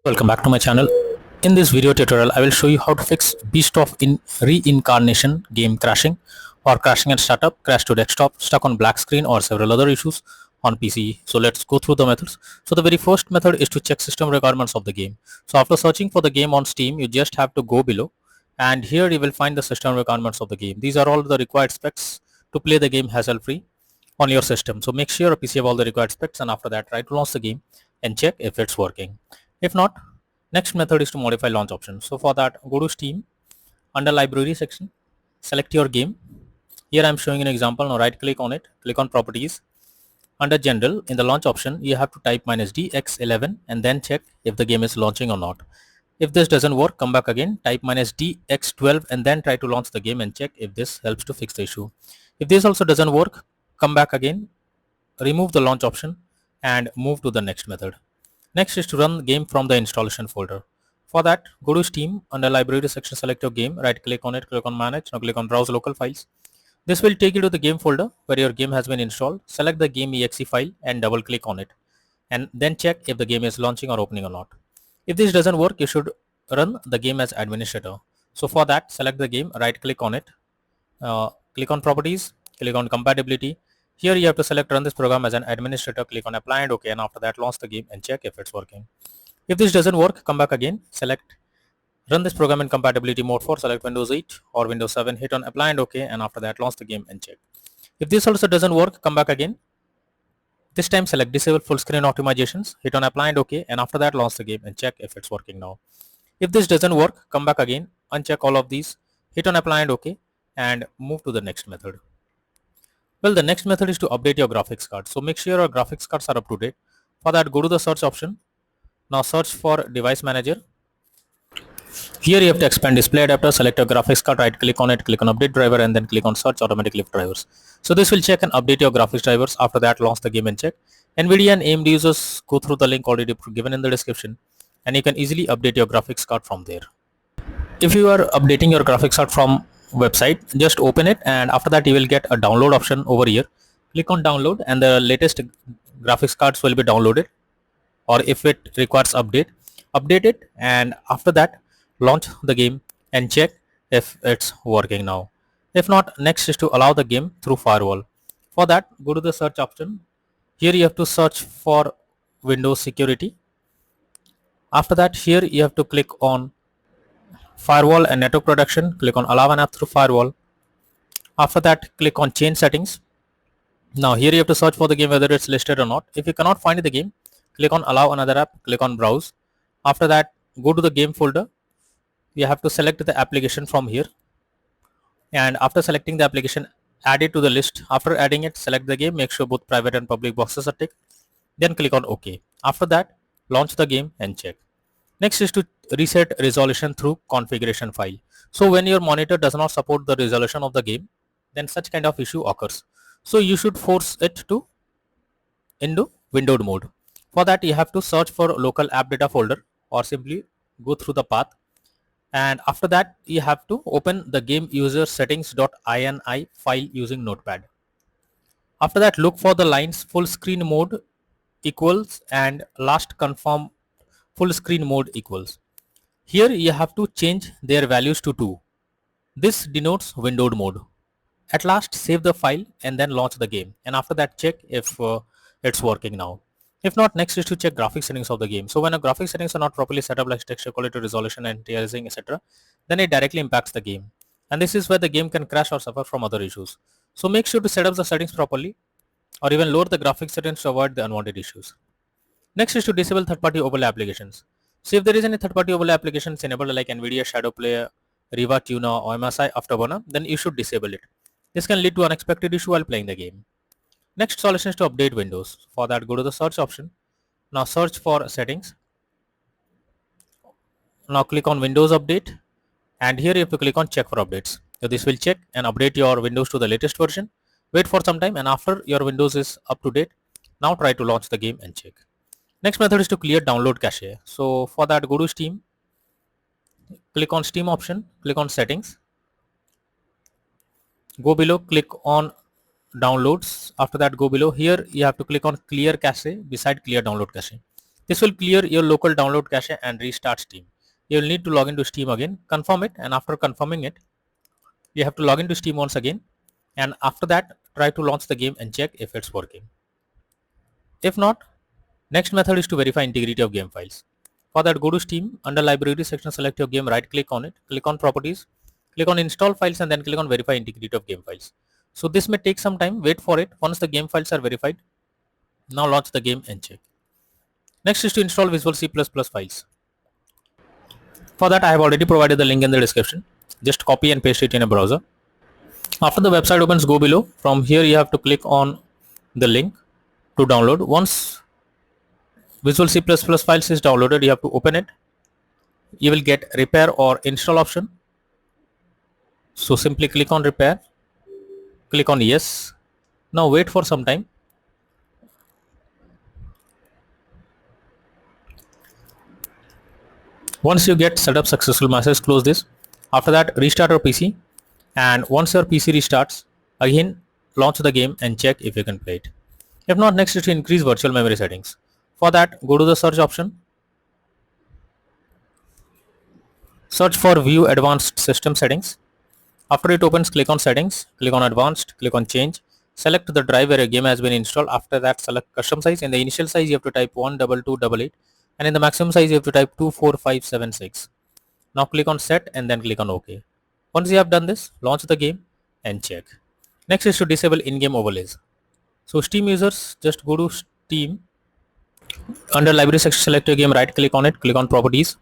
Welcome back to my channel. In this video tutorial, I will show you how to fix Beast of Reincarnation game crashing or crashing at startup, crash to desktop, stuck on black screen or several other issues on PC. So let's go through the methods. So the very first method is to check system requirements of the game. So after searching for the game on Steam, you just have to go below and here you will find the system requirements of the game. These are all the required specs to play the game hassle-free on your system. So make sure your PC have all the required specs and after that try to launch the game and check if it's working. If not, next method is to modify launch option. So for that, go to Steam, under library section, select your game. Here I am showing an example. Now right click on it, click on properties. Under general, in the launch option, you have to type -dx11 and then check if the game is launching or not. If this doesn't work, come back again, type -dx12 and then try to launch the game and check if this helps to fix the issue. If this also doesn't work, come back again, remove the launch option and move to the next method. Next is to run the game from the installation folder. For that, go to Steam, under library section, select your game, right click on it, click on manage, now click on browse local files. This will take you to the game folder where your game has been installed. Select the game exe file and double click on it and then check if the game is launching or opening or not. If this doesn't work, you should run the game as administrator. So for that, select the game, right click on it, click on properties, click on compatibility. Here you have to select run this program as an administrator, click on apply and OK, and after that launch the game and check if it's working. If this doesn't work, come back again, select run this program in compatibility mode for, select Windows 8 or Windows 7, hit on apply and OK, and after that launch the game and check. If this also doesn't work, come back again. This time select disable full screen optimizations, hit on apply and OK, and after that launch the game and check if it's working now. If this doesn't work, come back again, uncheck all of these, hit on apply and OK, and move to the next method. Well, the next method is to update your graphics card. So make sure your graphics cards are up to date. For that, go to the search option. Now search for device manager. Here you have to expand display adapter, select your graphics card, right click on it, click on update driver and then click on search automatic lift drivers. So this will check and update your graphics drivers. After that, launch the game and check. NVIDIA and AMD users, go through the link already given in the description and you can easily update your graphics card from there. If you are updating your graphics card from website, just open it and after that you will get a download option over here. Click on download and the latest graphics cards will be downloaded, or if it requires update it, and after that launch the game and check if it's working now. If not, next is to allow the game through Firewall. For that, go to the search option. Here you have to search for Windows security. After that, here you have to click on Firewall and network protection, click on allow an app through Firewall. After that, click on change settings. Now here you have to search for the game whether it's listed or not. If you cannot find the game, click on allow another app, click on browse. After that, go to the game folder. You have to select the application from here and after selecting the application, add it to the list. After adding it, select the game, make sure both private and public boxes are ticked, then click on OK. After that, launch the game and check. Next is to reset resolution through configuration file. So when your monitor does not support the resolution of the game, then such kind of issue occurs. So you should force it to into windowed mode. For that, you have to search for local app data folder or simply go through the path. And after that, you have to open the game user settings.ini file using notepad. After that, look for the lines full screen mode equals and last confirm full screen mode equals. Here you have to change their values to 2. This denotes windowed mode. At last, save the file and then launch the game, and after that check if it's working now. If not, next is to check graphics settings of the game. So when a graphics settings are not properly set up, like texture quality, resolution, anti-aliasing, etc., then it directly impacts the game, and this is where the game can crash or suffer from other issues. So make sure to set up the settings properly or even lower the graphics settings to avoid the unwanted issues. Next is to disable third-party overlay applications. So if there is any third-party overlay applications enabled like NVIDIA Shadow Player, Riva Tuna or MSI Afterburner, then you should disable it. This can lead to unexpected issue while playing the game. Next solution is to update Windows. For that, go to the search option. Now search for settings. Now click on Windows Update and here you have to click on check for updates. So this will check and update your Windows to the latest version. Wait for some time and after your Windows is up to date, now try to launch the game and check. Next method is to clear download cache. So for that, go to Steam, click on Steam option, click on settings, go below, click on downloads. After that, go below, here you have to click on clear cache beside clear download cache. This will clear your local download cache and restart Steam. You will need to log into Steam again, confirm it, and after confirming it, you have to log into Steam once again, and after that try to launch the game and check if it's working. If not, next method is to verify integrity of game files. For that, go to Steam, under library section, select your game, right click on it, click on properties, click on install files, and then click on verify integrity of game files. So this may take some time, wait for it. Once the game files are verified, now launch the game and check. Next is to install Visual C++ files. For that, I have already provided the link in the description. Just copy and paste it in a browser. After the website opens, go below. From here you have to click on the link to download. Once Visual C++ files is downloaded, you have to open it. You will get repair or install option. So simply click on repair, click on yes. Now wait for some time. Once you get setup successful message, close this. After that, restart your PC, and once your PC restarts, again launch the game and check if you can play it. If not, next is to increase virtual memory settings. For that, go to the search option, search for view advanced system settings. After it opens, click on settings, click on advanced, click on change, select the drive where a game has been installed. After that, select custom size. In the initial size you have to type 12288, and in the maximum size you have to type 24576. Now click on set and then click on OK. Once you have done this, launch the game and check. Next is to disable in-game overlays. So Steam users, just go to Steam, under library section, select your game, right click on it, click on properties.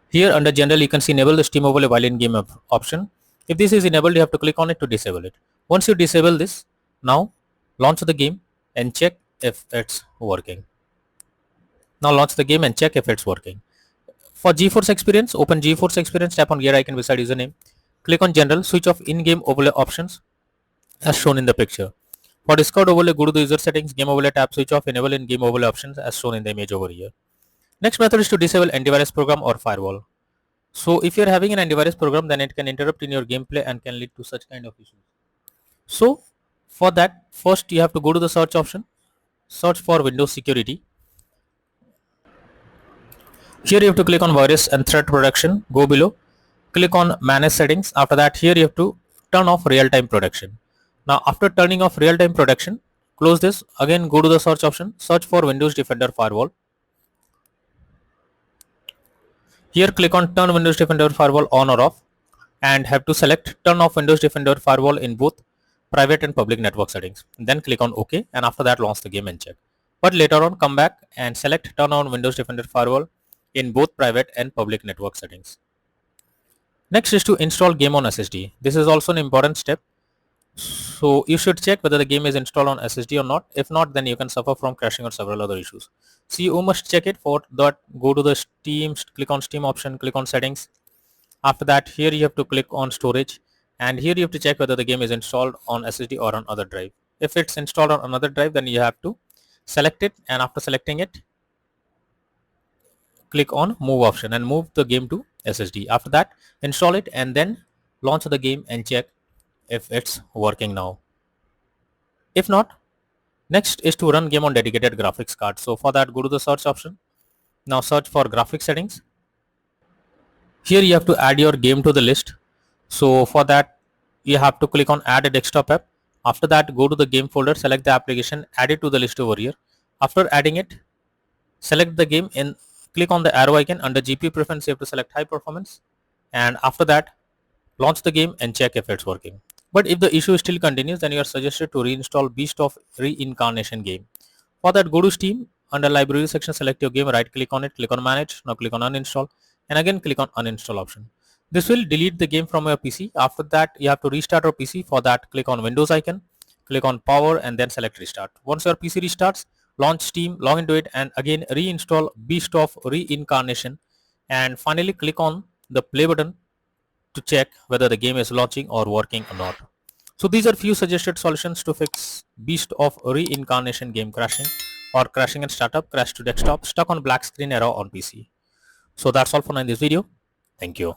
Here under general you can see enable the Steam overlay while in game option. If this is enabled, you have to click on it to disable it. Once you disable this, now launch the game and check if it's working. Now launch the game and check if it's working. For GeForce Experience, open GeForce Experience, tap on gear icon beside username, click on general, switch off in-game overlay options as shown in the picture. For Discord overlay, go to the user settings, game overlay tab, switch off enable in-game overlay options as shown in the image over here. Next method is to disable antivirus program or firewall. So if you're having an antivirus program, then it can interrupt in your gameplay and can lead to such kind of issues. So for that, first you have to go to the search option, search for Windows security. Here you have to click on virus and threat protection, go below, click on manage settings. After that, here you have to turn off real-time protection. Now after turning off real-time protection, close this, again go to the search option, search for Windows Defender Firewall. Here click on turn Windows Defender Firewall on or off, and have to select turn off Windows Defender Firewall in both private and public network settings. Then click on OK, and after that launch the game and check. But later on come back and select turn on Windows Defender Firewall in both private and public network settings. Next is to install game on SSD. This is also an important step. So you should check whether the game is installed on SSD or not. If not, then you can suffer from crashing or several other issues. So you must check it. For that, go to the Steam, click on Steam option, click on settings. After that, here you have to click on storage, and here you have to check whether the game is installed on SSD or on other drive. If it's installed on another drive, then you have to select it, and after selecting it, click on move option and move the game to SSD. After that, install it and then launch the game and check if it's working now. If not, next is to run game on dedicated graphics card. So for that, go to the search option. Now search for graphics settings. Here you have to add your game to the list. So for that, you have to click on add a desktop app. After that, go to the game folder, select the application, add it to the list over here. After adding it, select the game and click on the arrow icon. Under GPU preference, you have to select high performance, and after that, launch the game and check if it's working. But if the issue still continues, then you are suggested to reinstall Beast of Reincarnation game. For that, go to Steam, under library section, select your game, right click on it, click on manage. Now click on uninstall, and again click on uninstall option. This will delete the game from your PC. After that, you have to restart your PC. For that, click on Windows icon, click on power, and then select restart. Once your PC restarts, launch Steam, log into it, and again reinstall Beast of Reincarnation, and finally click on the play button to check whether the game is launching or working or not. So these are few suggested solutions to fix Beast of Reincarnation game crashing or crashing at startup, crash to desktop, stuck on black screen error on PC. So that's all for now in this video. Thank you.